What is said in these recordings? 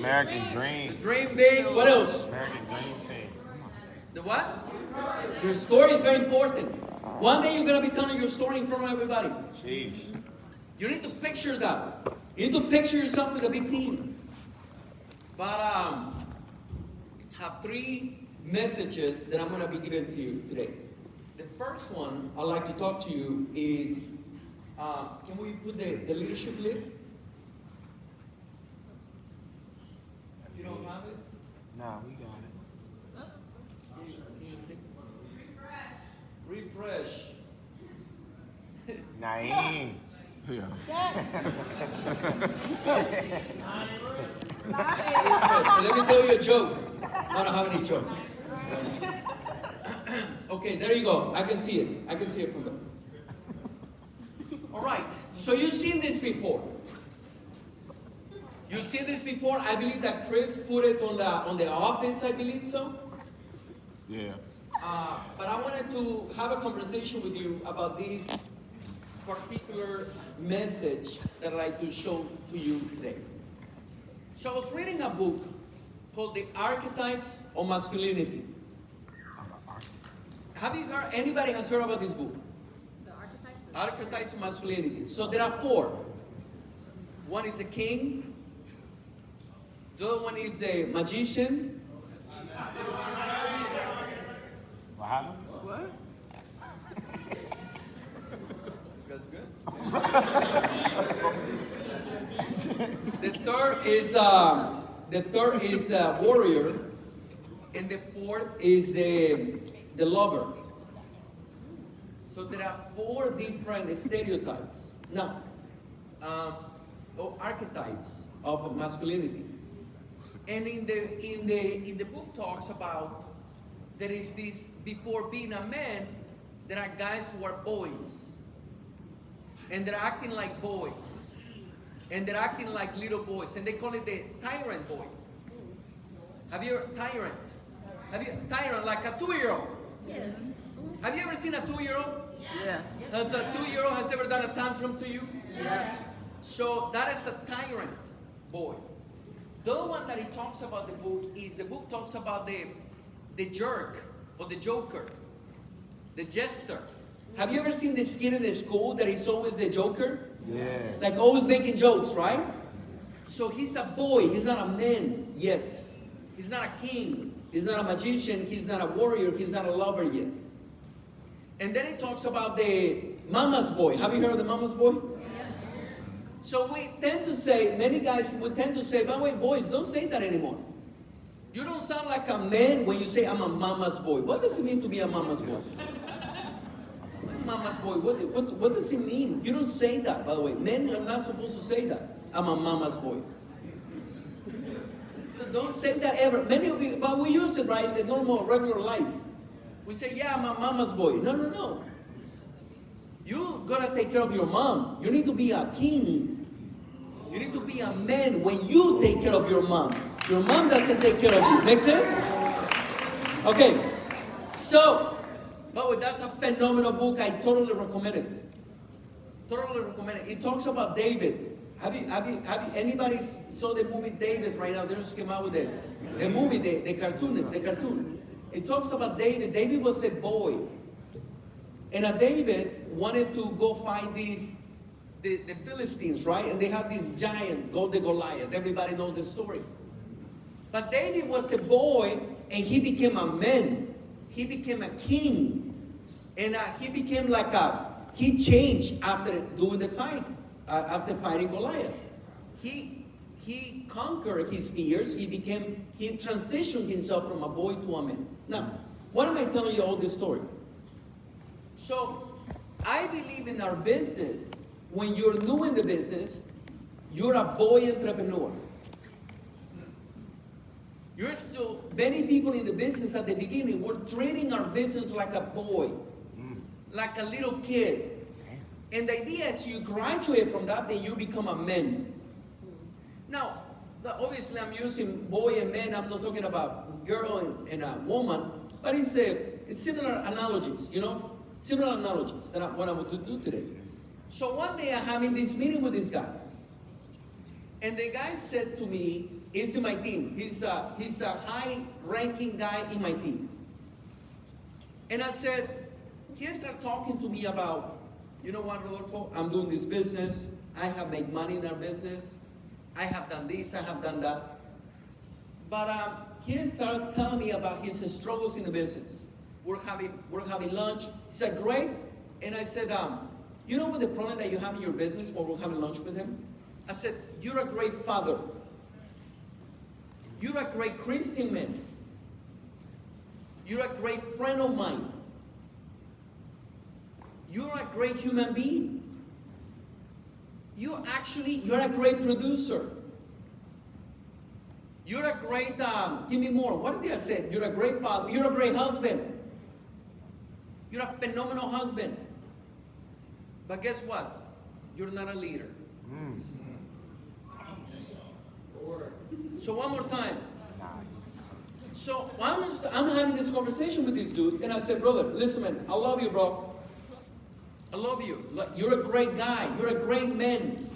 American Dream. The Dream Big. What else? American Dream Team. The what? Your story is very important. One day you're going to be telling your story in front of everybody. Sheesh. You need to picture that. You need to picture yourself with a big team. But have three messages that I'm going to be giving to you today. The first one I'd like to talk to you is, can we put the leadership lid? If you don't have it? Nah, we got it. Can you take refresh. Naeem. Yeah. So let me tell you a joke. I don't have any jokes. Okay, there you go. I can see it. I can see it from there. All right. So you've seen this before. You've seen this before. I believe that Chris put it on the office. I believe so. Yeah. But I wanted to have a conversation with you about this particular message that I'd like to show to you today. So I was reading a book called The Archetypes of Masculinity. Have you heard, anybody has heard about this book? The archetypes? Archetypes of Masculinity. So there are four. One is a king. The other one is a magician. What happened? What? That's good. The third is the warrior, and the fourth is the lover. So there are four different stereotypes now, or archetypes of masculinity. And in the book talks about there is this, before being a man, there are guys who are boys. And they're acting like boys. And they're acting like little boys. And they call it the tyrant boy. Have you ever, tyrant like a 2-year-old? Yes. Have you ever seen a 2-year-old? Yes. Has a 2-year-old has ever done a tantrum to you? Yes. So that is a tyrant boy. The one that he talks about the book talks about the jerk or the joker, the jester. Have you ever seen this kid in the school that is always a joker? Yeah. Like always making jokes, right? So he's a boy, he's not a man yet. He's not a king, he's not a magician, he's not a warrior, he's not a lover yet. And then he talks about the mama's boy. Have you heard of the mama's boy? Yeah. So we tend to say, many guys would tend to say, by the way, boys, don't say that anymore. You don't sound like a man when you say, I'm a mama's boy. What does it mean to be a mama's boy? Mama's boy, what does it mean? You don't say that, by the way. Men are not supposed to say that. I'm a mama's boy. Don't say that ever. Many of you, but we use it, right, in the normal, regular life. We say, yeah, I'm a mama's boy. No. You gotta take care of your mom. You need to be a king. You need to be a man when you take care of your mom. Your mom doesn't take care of you. Make sense? Okay. So, but that's a phenomenal book. I totally recommend it. Totally recommend it. It talks about David. Have you anybody saw the movie David right now? They just came out with the movie, the cartoon. It talks about David. David was a boy. And David wanted to go fight the Philistines, right? And they had this giant, Goliath. Everybody knows the story. But David was a boy, and he became a man. He became a king. And he became he changed after doing the fight, after fighting Goliath. He conquered his fears. He transitioned himself from a boy to a man. Now, why am I telling you all this story? So, I believe in our business, when you're new in the business, you're a boy entrepreneur. You're still, many people in the business at the beginning, we're treating our business like a boy, like a little kid. And the idea is you graduate from that, then you become a man. Now, obviously I'm using boy and man, I'm not talking about girl and a woman, but it's similar analogies, similar analogies that what I want to do today. So one day I'm having this meeting with this guy. And the guy said to me, is in my team. He's a high-ranking guy in my team. And I said, he started talking to me about, you know what, Rodolfo, I'm doing this business. I have made money in our business. I have done this, I have done that. But he started telling me about his struggles in the business. We're having lunch. He said, great. And I said, you know what the problem that you have in your business while we're having lunch with him? I said, you're a great father. You're a great Christian man. You're a great friend of mine. You're a great human being. You're a great producer. You're a great, give me more. What did I say? You're a great father. You're a great husband. You're a phenomenal husband. But guess what? You're not a leader. So one more time. So I'm having this conversation with this dude, and I said, brother, listen, man, I love you, bro. I love you. You're a great guy. You're a great man.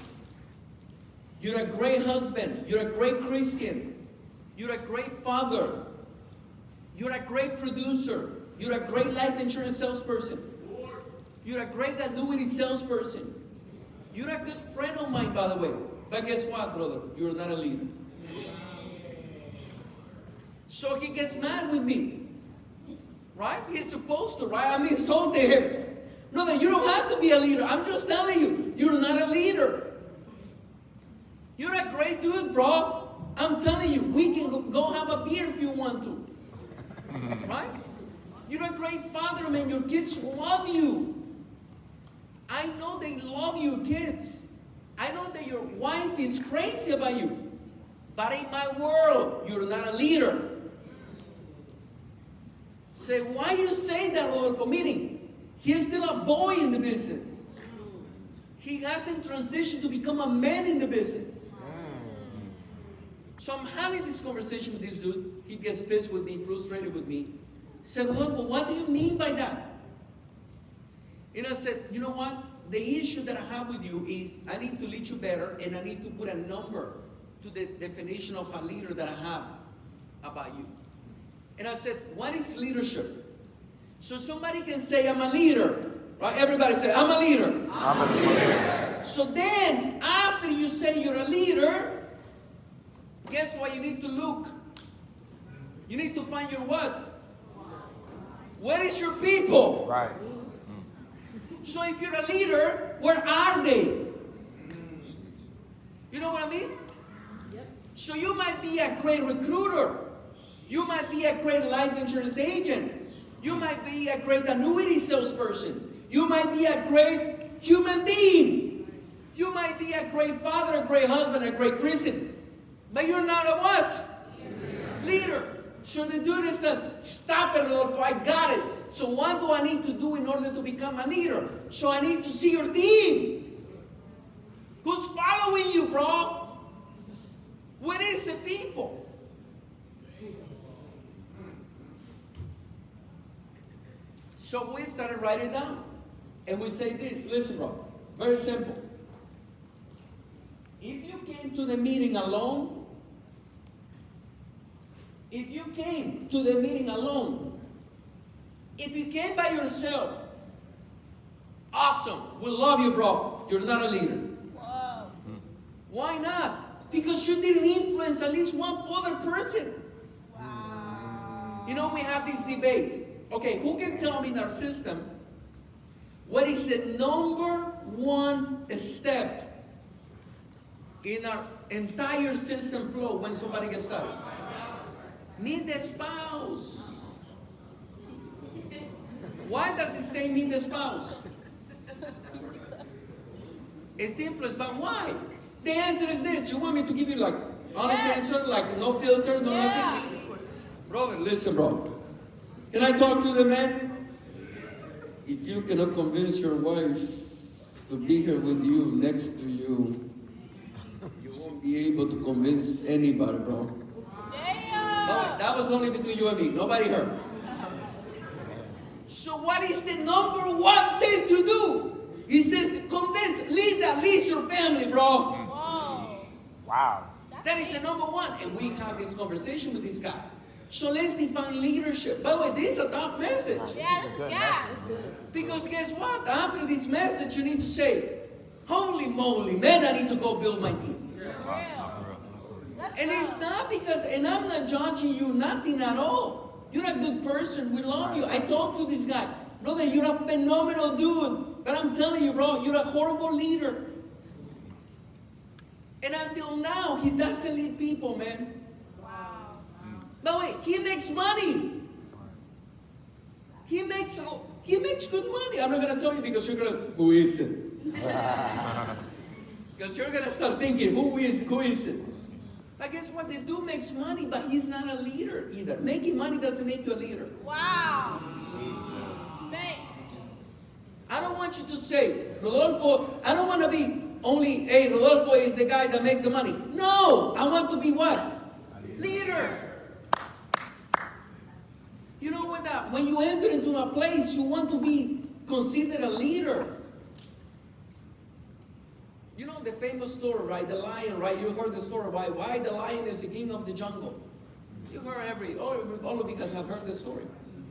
You're a great husband. You're a great Christian. You're a great father. You're a great producer. You're a great life insurance salesperson. You're a great annuity salesperson. You're a good friend of mine, by the way. But guess what, brother? You're not a leader. So he gets mad with me. Right? He's supposed to, right? I'm insulting him. Brother, you don't have to be a leader. I'm just telling you, you're not a leader. You're a great dude, bro. I'm telling you, we can go have a beer if you want to. Right? You're a great father, man. Your kids love you. I know they love you, kids. I know that your wife is crazy about you. But in my world, you're not a leader. Say, why you say that, Rodolfo? Meaning, he's still a boy in the business. He hasn't transitioned to become a man in the business. So I'm having this conversation with this dude. He gets pissed with me, frustrated with me. He said, Rodolfo, what do you mean by that? And I said, you know what? The issue that I have with you is I need to lead you better, and I need to put a number to the definition of a leader that I have about you. And I said, what is leadership? So somebody can say, I'm a leader. Right? Everybody say, I'm a leader. I'm a leader. So then, after you say you're a leader, guess what you need to look? You need to find your what? Where is your people? Right. So if you're a leader, where are they? You know what I mean? Yep. So you might be a great recruiter. You might be a great life insurance agent. You might be a great annuity salesperson. You might be a great human being. You might be a great father, a great husband, a great Christian. But you're not a what? Leader. So the dude says, stop it, Rodolfo, I got it. So what do I need to do in order to become a leader? So I need to see your team. Who's following you, bro? Where is the people? So we started writing down. And we say this, listen, bro, very simple. If you came to the meeting alone, if you came by yourself, awesome, we love you, bro. You're not a leader. Whoa. Why not? Because you didn't influence at least one other person. Wow. You know, we have this debate. Okay, who can tell me in our system what is the number one step in our entire system flow when somebody gets started? Meet the spouse. Why does it say meet the spouse? It's influenced, but why? The answer is this. You want me to give you like honest answer, like no filter, no nothing? Brother, listen, bro. Can I talk to the man? If you cannot convince your wife to be here with you, next to you, you won't be able to convince anybody, bro. No, that was only between you and me. Nobody heard. So what is the number one thing to do? He says, convince, lead at least your family, bro. Whoa. Wow. That is the number one. And we have this conversation with this guy. So let's define leadership. By the way, this is a tough message. Yes. Because guess what? After this message, you need to say, holy moly, man, I need to go build my team. And it's not because, and I'm not judging you, nothing at all. You're a good person. We love you. I talked to this guy. Brother, you're a phenomenal dude. But I'm telling you, bro, you're a horrible leader. And until now, he doesn't lead people, man. Wow. By the way, he makes money. He makes good money. I'm not going to tell you because you're going to, who is it? Because you're going to start thinking, who is it? But guess what? The dude makes money, but he's not a leader either. Making money doesn't make you a leader. Wow. Thank. I don't want you to say, Rodolfo, I don't want to be only, hey, Rodolfo is the guy that makes the money. No, I want to be what? Leader. You know what? When you enter into a place, you want to be considered a leader. You know the famous story, right? The lion, right? You heard the story, right? Why the lion is the king of the jungle. You heard all of you guys have heard the story.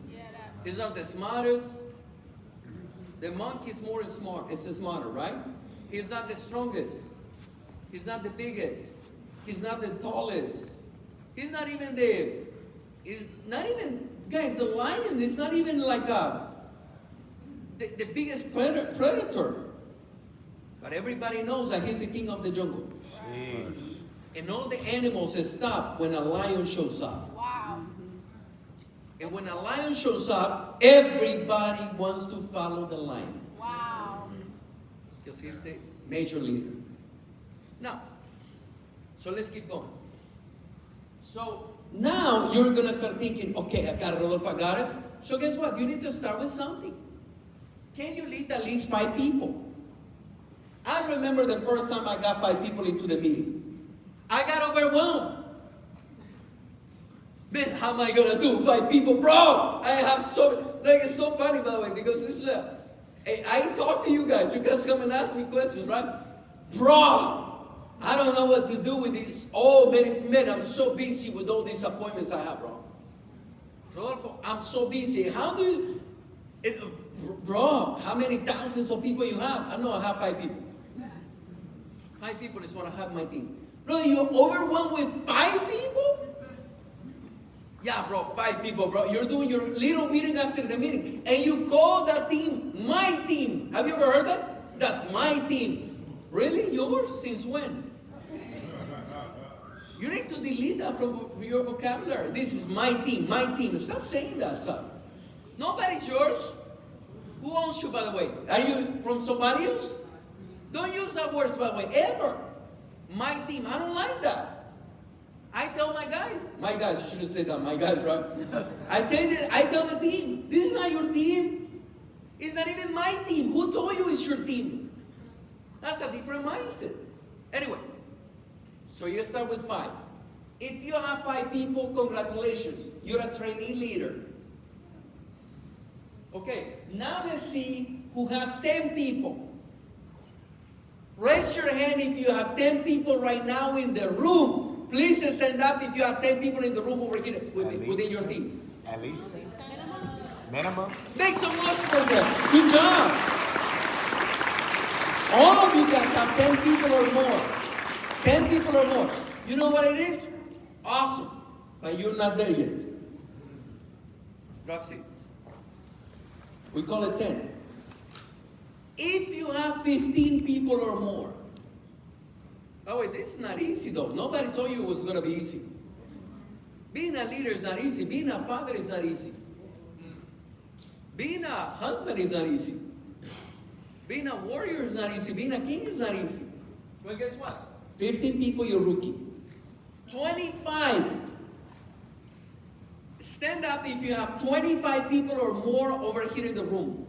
Yeah, He's not the smartest. The monkey is smarter, right? He's not the strongest. He's not the biggest. He's not the tallest. He's not even guys, the lion is not even like the biggest predator. But everybody knows that he's the king of the jungle. And all the animals stop when a lion shows up. Wow. And when a lion shows up, everybody wants to follow the lion. Wow. Because he's the major leader. Now, so let's keep going. So now you're going to start thinking, okay, I got it, Rodolfo, I got it. So guess what? You need to start with something. Can you lead at least 5 people? I remember the first time I got 5 people into the meeting. I got overwhelmed. Man, how am I going to do 5 people? Bro, I have it's so funny, by the way, because this is I talk to you guys. You guys come and ask me questions, right? Bro, I don't know what to do with this. Oh, man, I'm so busy with all these appointments I have, bro. Rodolfo, I'm so busy. How do you... bro, how many thousands of people you have? I know I have 5 people. 5 people is what I have my team. Brother, you're overwhelmed with 5 people? Yeah, bro, 5 people, bro. You're doing your little meeting after the meeting. And you call that team my team. Have you ever heard that? That's my team. Really? Yours? Since when? You need to delete that from your vocabulary. This is my team, my team. Stop saying that stuff. Nobody's yours. Who owns you, by the way? Are you from somebody else? Don't use that word, by the way, ever. My team. I don't like that. I tell my guys, you shouldn't say that, my guys, right? I tell the team, this is not your team. It's not even my team. Who told you it's your team? That's a different mindset. Anyway, so you start with 5. If you have 5 people, congratulations. You're a trainee leader. Okay, now let's see who has 10 people. Raise your hand if you have 10 people right now in the room. Please stand up if you have 10 people in the room over here within your team. At least. Minimum. Make some noise for them. Good job. All of you guys have 10 people or more. 10 people or more. You know what it is? Awesome. But you're not there yet. Grab seats. We call it 10. If you have 15 people or more. Oh wait, this is not easy though. Nobody told you it was going to be easy. Being a leader is not easy. Being a father is not easy. Being a husband is not easy. Being a warrior is not easy. Being a king is not easy. Well, guess what? 15 people, you're rookie. 25. Stand up if you have 25 people or more over here in the room.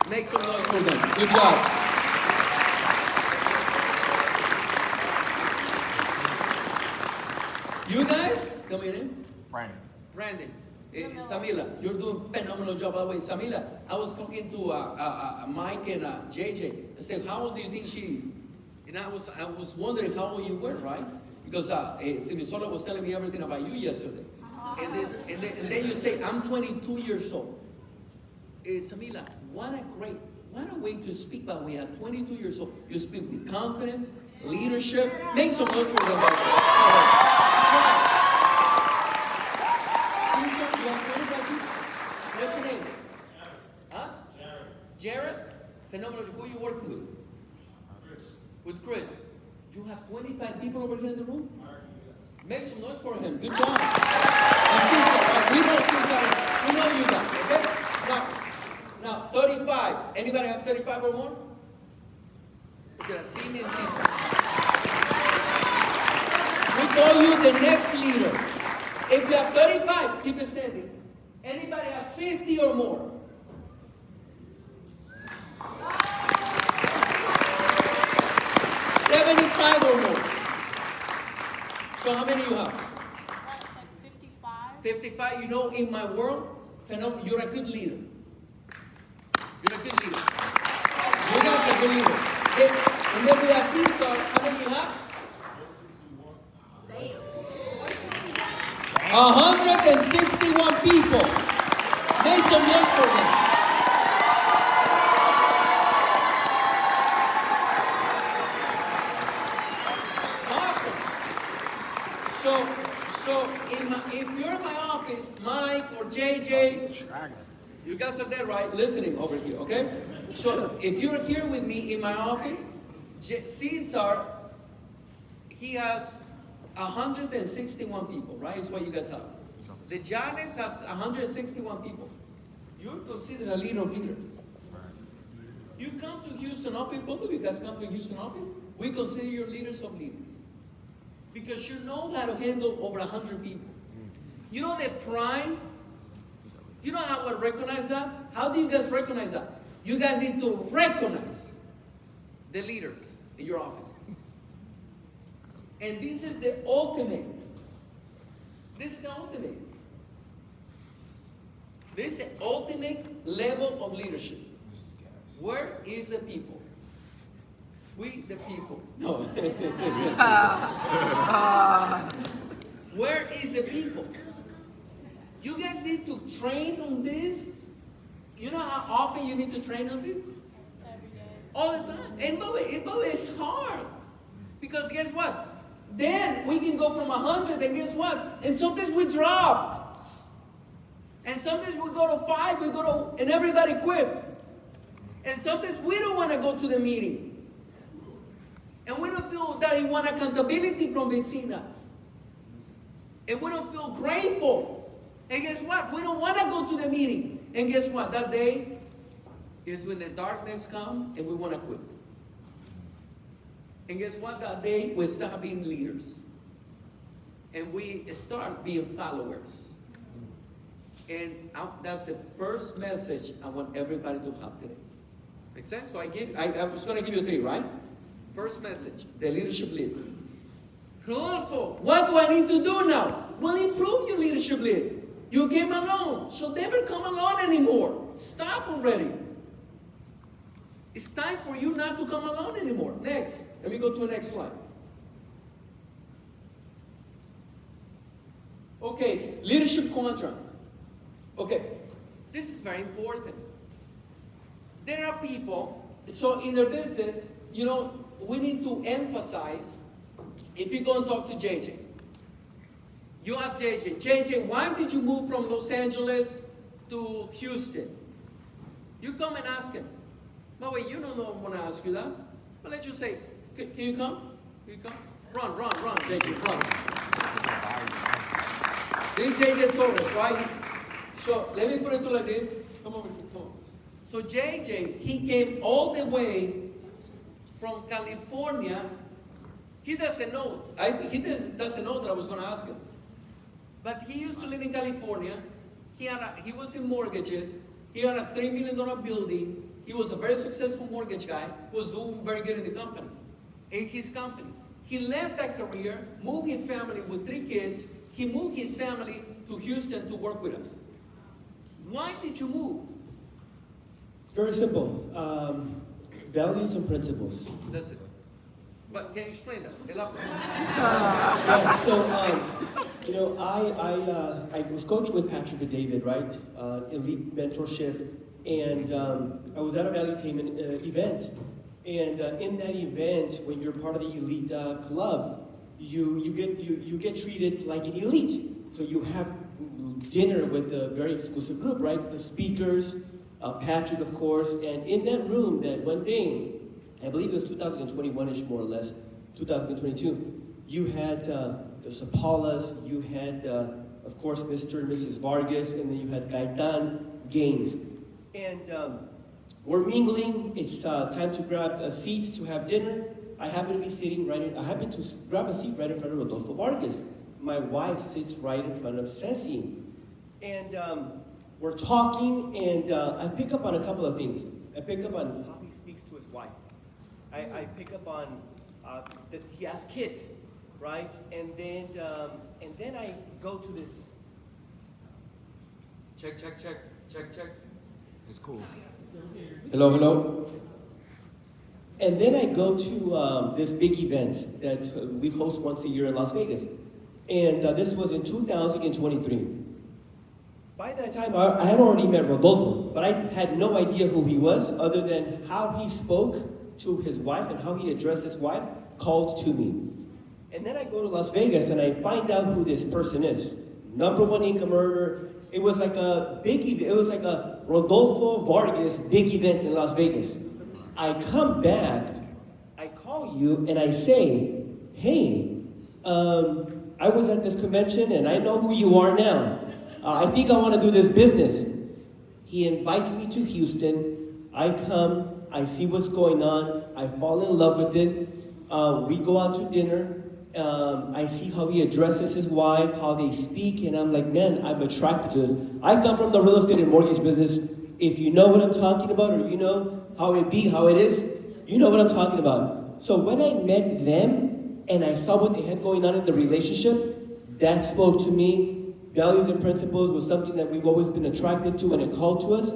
Make some noise for them. Good job. You guys, come here in. Brandon. Samila, you're doing a phenomenal job. By the way, Samila, I was talking to Mike and JJ. I said, how old do you think she is? And I was wondering how old you were, right? Because Minnesota was telling me everything about you yesterday. And then you say, I'm 22 years old. Samila, what a way to speak about when you are 22 years old. You speak with confidence, leadership. Make some noise for them. What's your name? Huh? Jared? Phenomenal. Who are you working with? Chris. With Chris. You have 25 people over here in the room? Make some noise for him. Good job. We know you guys, okay? Now, 35. Anybody have 35 or more? Okay, see me and see. We call you the next leader. If you have 35, keep it standing. Anybody has 50 or more? $75 or more. So how many you have? That's like 55. 55. You know, in my world, you're a good leader. You're a good leader. You guys are good leaders. And then we have Caesar. How many you have? 161 people. Make some noise for them. So if you're in my office, Mike or JJ, you guys are there, right? Listening over here, okay? So if you're here with me in my office, Caesar, he has 161 people, right? Is what you guys have. The Giants have 161 people. You're considered a leader of leaders. You come to Houston office, both of you guys come to Houston office, we consider you leaders of leaders. Because you know how to handle over 100 people. You know the prime? You know how to recognize that? How do you guys recognize that? You guys need to recognize the leaders in your offices. And this is the ultimate. This is the ultimate. This is the ultimate level of leadership. Where is the people? We the people. No. Where is the people? You guys need to train on this. You know how often you need to train on this? Every day. All the time. And but it's hard. Because guess what? Then we can go from 100 and guess what? And sometimes we dropped. And sometimes we go to 5, and everybody quit. And sometimes we don't want to go to the meeting. And we don't feel that we want accountability from Vecina. And we don't feel grateful. And guess what? We don't want to go to the meeting. And guess what? That day is when the darkness comes and we want to quit. And guess what? That day we start being leaders. And we start being followers. And that's the first message I want everybody to have today. Make sense? So I was going to give you 3, right? First message, the leadership lead. Rodolfo, what do I need to do now? Well, improve your leadership lead. You came alone, so never come alone anymore. Stop already. It's time for you not to come alone anymore. Next, let me go to the next slide. Okay, leadership quadrant. Okay, this is very important. There are people, so in their business, you know, we need to emphasize, if you go and talk to JJ, you ask JJ, why did you move from Los Angeles to Houston? You come and ask him. But wait, you don't know I want to ask you that. But let's just say, can you come? Can you come? Run, JJ, run. This is JJ Torres, right? So let me put it to like this. Come over here, come on. So JJ, he came all the way from California. He doesn't know. He doesn't know that I was going to ask him. But he used to live in California. He was in mortgages. He had a $3 million building. He was a very successful mortgage guy. He was doing very good in the company, in his company. He left that career, moved his family with 3 kids. He moved his family to Houston to work with us. Why did you move? Very simple. Values and principles. That's it. But can you explain that? Elaborate. Yeah, so, you know, I was coaching with Patrick and David, right? Elite mentorship, and I was at a valuetainment event, and in that event, when you're part of the elite club, you get treated like an elite. So you have dinner with a very exclusive group, right? The speakers, Patrick, of course, and in that room, that one day, I believe it was 2021-ish, more or less, 2022, you had the Sapalas, you had, of course, Mr. and Mrs. Vargas, and then you had Gaitan Gaines. And we're mingling, it's time to grab a seat to have dinner. I happen to be sitting I happen to grab a seat right in front of Rodolfo Vargas. My wife sits right in front of Ceci. And we're talking, and I pick up on a couple of things. I pick up on how he speaks to his wife. I pick up on that he has kids, right? And then I go to this. Check. It's cool. Hello. And then I go to this big event that we host once a year in Las Vegas. And this was in 2023. By that time, I had already met Rodolfo, but I had no idea who he was other than how he spoke to his wife and how he addressed his wife called to me. And then I go to Las Vegas and I find out who this person is. #1 income earner. It was like a big event. It was like a Rodolfo Vargas big event in Las Vegas. I come back, I call you, and I say, hey, I was at this convention and I know who you are now. I think I want to do this business. He invites me to Houston. I come, I see what's going on. I fall in love with it. We go out to dinner. I see how he addresses his wife, how they speak, and I'm like, man, I'm attracted to this. I come from the real estate and mortgage business. If you know what I'm talking about, or you know how it is, you know what I'm talking about. So when I met them, and I saw what they had going on in the relationship, that spoke to me. Values and principles was something that we've always been attracted to, and it called to us.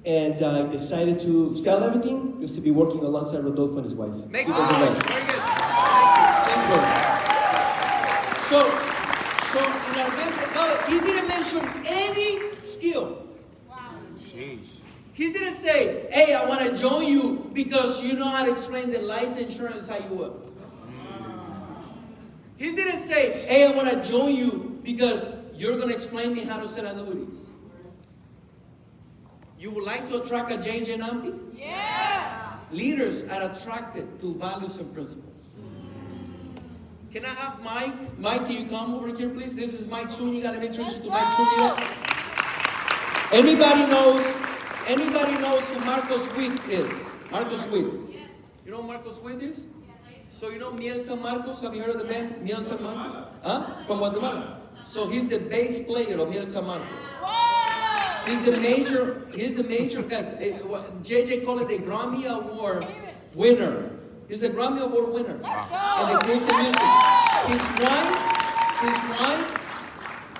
And I decided to sell everything just to be working alongside Rodolfo and his wife. Makes sense. Very good. Thank you. So in our business, he didn't mention any skill. Wow. Sheesh. He didn't say, hey, I want to join you because you know how to explain the life insurance how you work. He didn't say, hey, I want to join you because you're going to explain me how to sell annuities. You would like to attract a JJ Nambi? Yeah. Leaders are attracted to values and principles. Can I have Mike? Mike, can you come over here, please? This is Mike Zuniga. Let me introduce you to Mike Zuniga. Anybody knows who Marcos Witt is? Marcos Witt. Yes. You know who Marcos Witt is? So you know Miel San Marcos? Have you heard of the band Miel San Marcos? Huh? From Guatemala. So he's the bass player of Miel San Marcos. Whoa. He's the major guys. JJ called it a Grammy Award winner. He's a Grammy Award winner. Let's go. And the Christian music. His wife,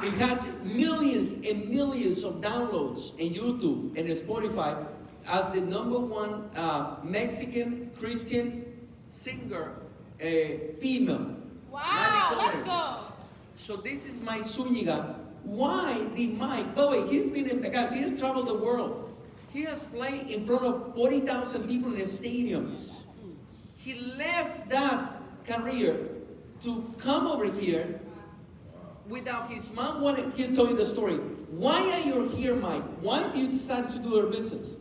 it has millions and millions of downloads in YouTube and in Spotify as the #1 Mexican Christian singer, female. Wow. Let's go. So this is Mike Zuniga. Why did Mike, by the way, he's been in, guys, he has traveled the world. He has played in front of 40,000 people in the stadiums. He left that career to come over here without his mom wanted. He'll tell you the story. Why are you here, Mike? Why did you decide to do our business?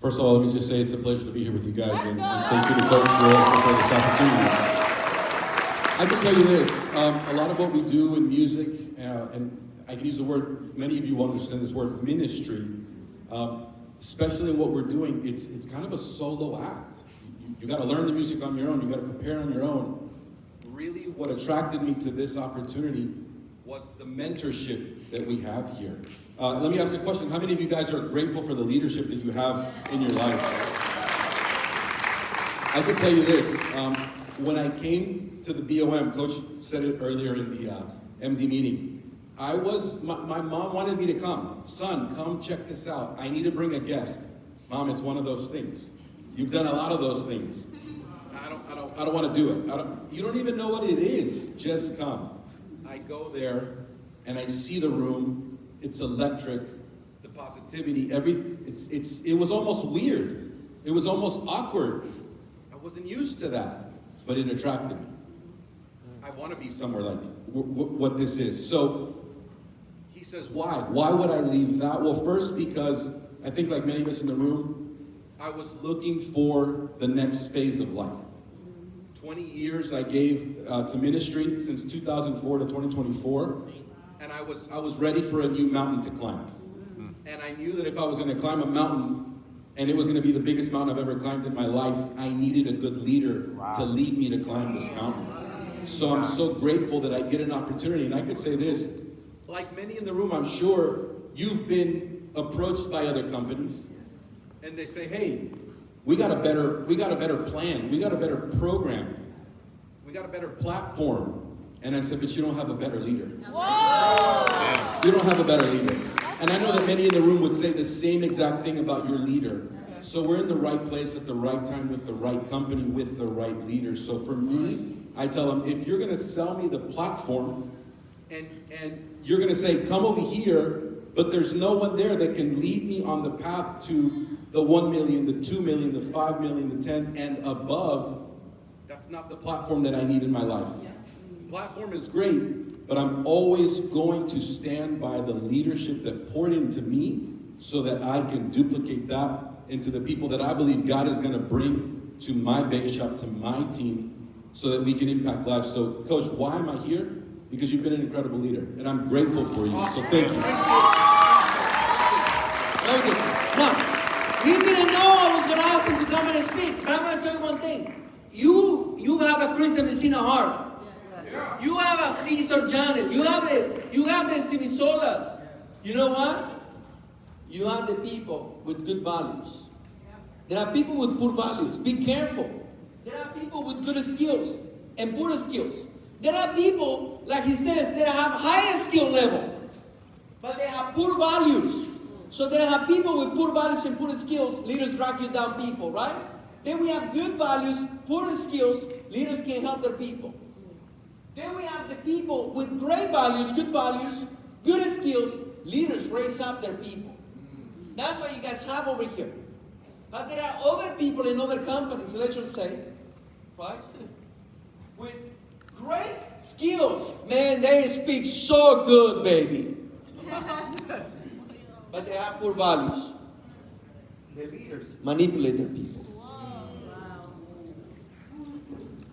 First of all, let me just say it's a pleasure to be here with you guys, Let's and go. thank you to Coach for this opportunity. I can tell you this, a lot of what we do in music, and I can use the word, many of you will understand this word, ministry, especially in what we're doing, it's kind of a solo act. You got to learn the music on your own, you got to prepare on your own. Really what attracted me to this opportunity was the mentorship that we have here. Let me ask you a question. How many of you guys are grateful for the leadership that you have in your life? I can tell you this. When I came to the BOM, Coach said it earlier in the MD meeting, my mom wanted me to come. Son, come check this out. I need to bring a guest. Mom, it's one of those things. You've done a lot of those things. I don't want to do it. You don't even know what it is. Just come. I go there and I see the room. It's electric. The positivity, it was almost weird. It was almost awkward. I wasn't used to that, but it attracted me. I want to be somewhere like what this is. So he says, why? Why would I leave that? Well, first, because I think like many of us in the room, I was looking for the next phase of life. 20 years I gave to ministry since 2004 to 2024, and I was ready for a new mountain to climb. And I knew that if I was going to climb a mountain, and it was going to be the biggest mountain I've ever climbed in my life, I needed a good leader to lead me to climb this mountain. So I'm so grateful that I get an opportunity. And I could say this, like many in the room, I'm sure you've been approached by other companies, and they say, hey, we got a better plan, we got a better program, we got a better platform. And I said, but you don't have a better leader. Whoa! You don't have a better leader. And I know that many in the room would say the same exact thing about your leader. So we're in the right place at the right time with the right company, with the right leader. So for me, I tell them, if you're going to sell me the platform and you're going to say, come over here, but there's no one there that can lead me on the path to the 1 million, the 2 million, the 5 million, the 10 and above, that's not the platform that I need in my life. Platform is great, but I'm always going to stand by the leadership that poured into me so that I can duplicate that into the people that I believe God is going to bring to my base shop, to my team, so that we can impact lives. So, Coach, why am I here? Because you've been an incredible leader, and I'm grateful for you. So thank you. Okay. Now, he didn't know I was going to ask him to come and speak, but I'm going to tell you one thing. You have a Christian Messina heart. You have a Cesar Janet. You have the Simisolas. You know what? You have the people with good values. There are people with poor values. Be careful. There are people with good skills and poor skills. There are people, like he says, that have higher skill level, but they have poor values. So there are people with poor values and poor skills. Leaders drag you down people, right? Then we have good values, poor skills. Leaders can help their people. Then we have the people with great values, good skills. Leaders raise up their people. That's what you guys have over here. But there are other people in other companies, let's just say, right? With great skills. Man, they speak so good, baby. But they have poor values. The leaders manipulate their people.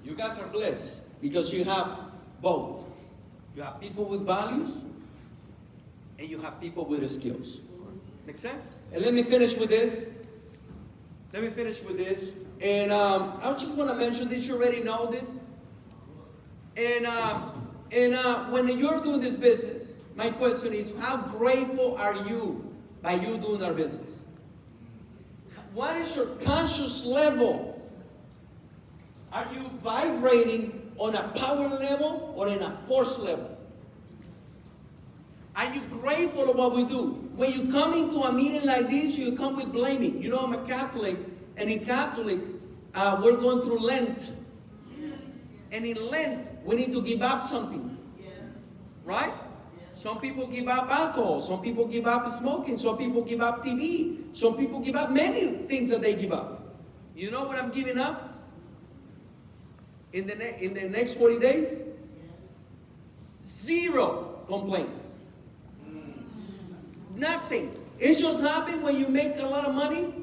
You guys are blessed because you have both. You have people with values and you have people with skills. Make sense? And let me finish with this. And I just want to mention this. You already know this. And when you're doing this business, my question is, how grateful are you by you doing our business? What is your conscious level? Are you vibrating on a power level or in a force level? Are you grateful of what we do? When you come into a meeting like this, you come with blaming. You know, I'm a Catholic, and in Catholic, we're going through Lent. And in Lent, we need to give up something. Right? Some people give up alcohol. Some people give up smoking. Some people give up TV. Some people give up many things that they give up. You know what I'm giving up? In the next 40 days? 0 complaints. Nothing. It just happens when you make a lot of money,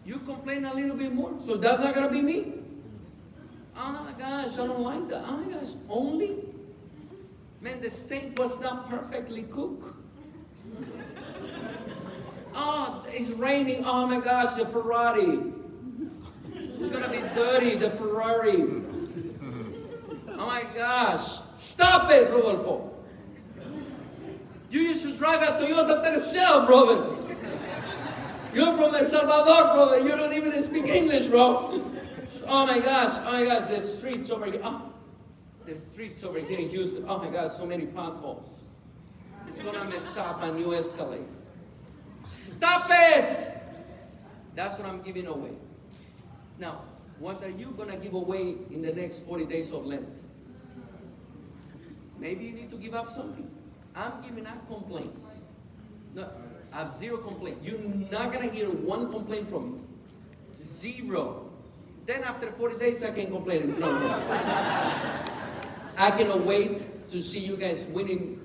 you complain a little bit more. So that's not going to be me. Oh my gosh, I don't like that. Oh my gosh, only? Man, the steak was not perfectly cooked. Oh, it's raining. Oh my gosh, the Ferrari. It's going to be dirty, the Ferrari. Oh my gosh. Stop it, Rodolfo. You used to drive a Toyota Tercel, brother. You're from El Salvador, brother. You don't even speak English, bro. Oh my gosh, the streets over here. Oh, the streets over here in Houston. Oh my gosh, so many potholes. It's gonna mess up my new Escalade. Stop it! That's what I'm giving away. Now, What are you gonna give away in the next 40 days of Lent? Maybe you need to give up something. I'm giving up complaints. No, I have zero complaint. You're not gonna hear one complaint from me. Zero. Then after 40 days, I can complain. No. I cannot wait to see you guys winning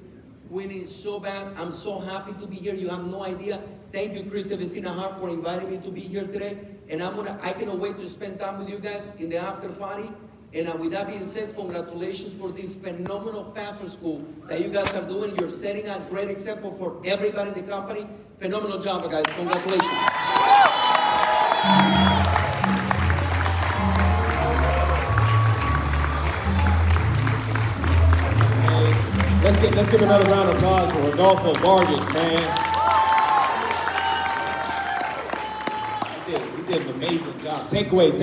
so bad. I'm so happy to be here. You have no idea. Thank you, Chris Vecina Hart, for inviting me to be here today. And I cannot wait to spend time with you guys in the after party. And with that being said, congratulations for this phenomenal faster school that you guys are doing. You're setting a great example for everybody in the company. Phenomenal job, guys. Congratulations. Let's give another round of applause for Rodolfo Vargas, man. You did an amazing job. Takeaways.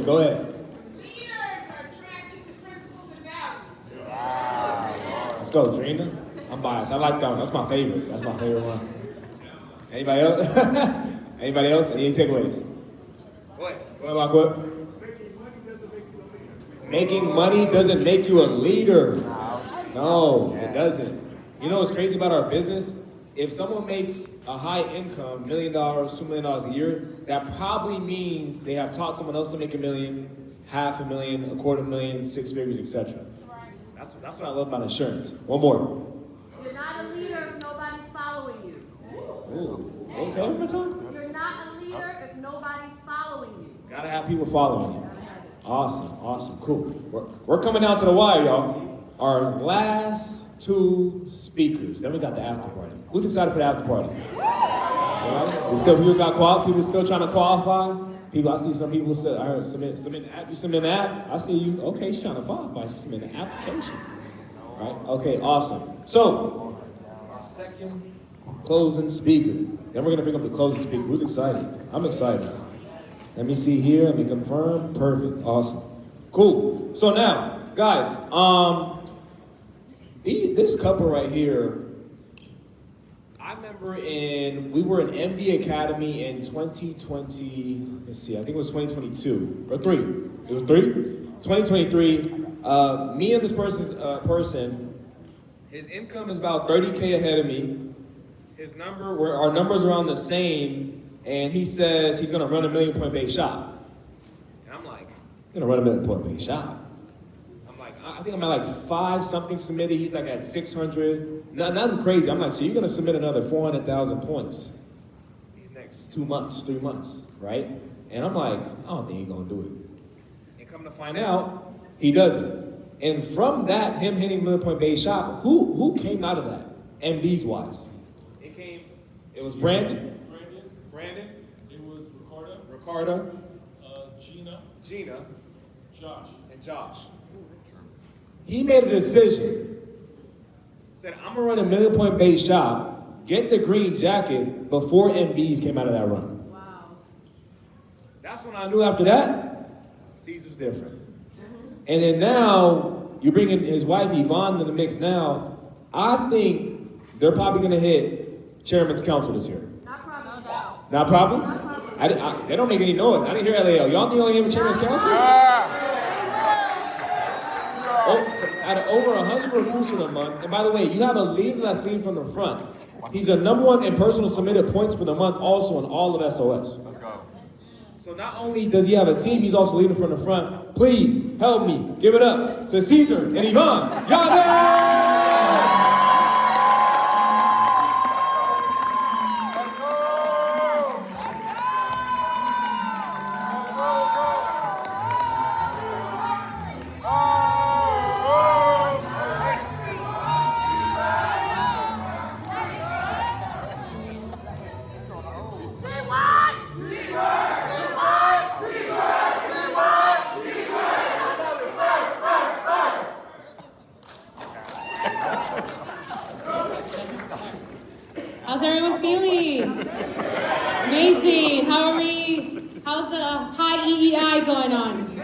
Go ahead. Leaders are attracted to principles and values. Let's go, Trina. I'm biased. I like that one. That's my favorite. One. Anybody else? Anybody else? Any takeaways? Go ahead, Lockwood. Making money doesn't make you a leader. No, it doesn't. You know what's crazy about our business? If someone makes a high income, $1 million, $2 million a year, that probably means they have taught someone else to make $1 million, $500,000, $250,000, 6 figures, etc. That's what I love about insurance. One more. You're not a leader if nobody's following you. Ooh, what was that one more time? You're not a leader if nobody's following you. Gotta have people following you. Awesome, cool. We're coming down to the wire, y'all. Our last 2 speakers. Then we got the after party. Who's excited for the after party? Yeah. People still trying to qualify. People, I see some people say, I heard submit the app. You submit an app. I see you. Okay, she's trying to qualify. She submit an application. Right? Okay, awesome. So, our second closing speaker. Then we're gonna bring up the closing speaker. Who's excited? I'm excited. Let me see here. Let me confirm. Perfect. Awesome. Cool. So now, guys, this couple right here, I remember we were in MB Academy in 2020, let's see, I think it was 2022, or 3. It was 3? 2023, me and this person, his income is about 30K ahead of me. Our numbers are around the same, and he says he's gonna run a 1 million point base shop. And I'm like, you're gonna run a 1 million point base shop? I think I'm at like 5 something submitted. He's like at 600. Nothing crazy. I'm like, so you're gonna submit another 400,000 points these next 2 months, 3 months, right? And I'm like, I don't think he's gonna do it. And come to find out, he doesn't. And from that, him hitting 1 million point base shop, who came out of that? MDs wise. It was Brandon. It was Ricardo. Gina. Josh. He made a decision. Said, I'm gonna run a 1 million point base shop, get the green jacket before MBs came out of that run. Wow. That's when I knew after that, Caesar's different. And then now, you bring in his wife Yvonne to the mix now, I think they're probably gonna hit Chairman's Council this year. Not probably. Not probably? Not probably. They don't make any noise. I didn't hear LAL. Y'all think y'all hear Chairman's Council? Out of over 100 recruits in a month, and by the way, you have a leader that's leading from the front. He's the #1 in personal submitted points for the month, also in all of SOS. Let's go. So not only does he have a team, he's also leading from the front. Please help me give it up to Caesar and Yvonne. Y'all How's everyone feeling? Amazing. How's the high EEI going on?